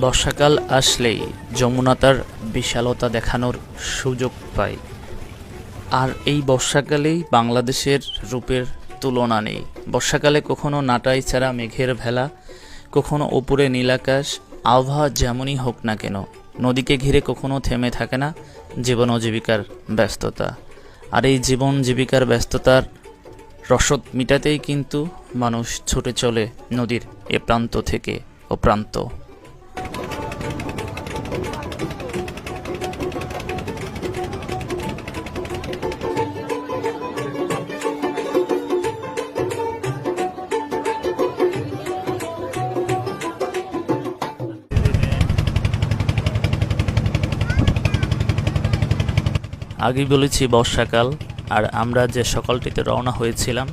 বর্ষাকাল আসলেই যমুনা তার বিশালতা দেখানোর সুযোগ পায়। আর এই বর্ষাকালেই বাংলাদেশের রূপের তুলনা নেই। বর্ষাকালে কখনো নাটাই ছাড়া মেঘের ভেলা, কখনো ওপরে নীলাকাশ। আবহাওয়া যেমনই হোক না কেন, নদীকে ঘিরে কখনো থেমে থাকে না জীবন ও জীবিকার ব্যস্ততা। আর এই জীবন জীবিকার ব্যস্ততার রসদ মিটাতেই কিন্তু মানুষ ছুটে চলে নদীর এ প্রান্ত থেকে ও প্রান্ত। আগেই বলেছি বর্ষাকাল, আর আমরা যে সকালটিতে রওনা হয়েছিলাম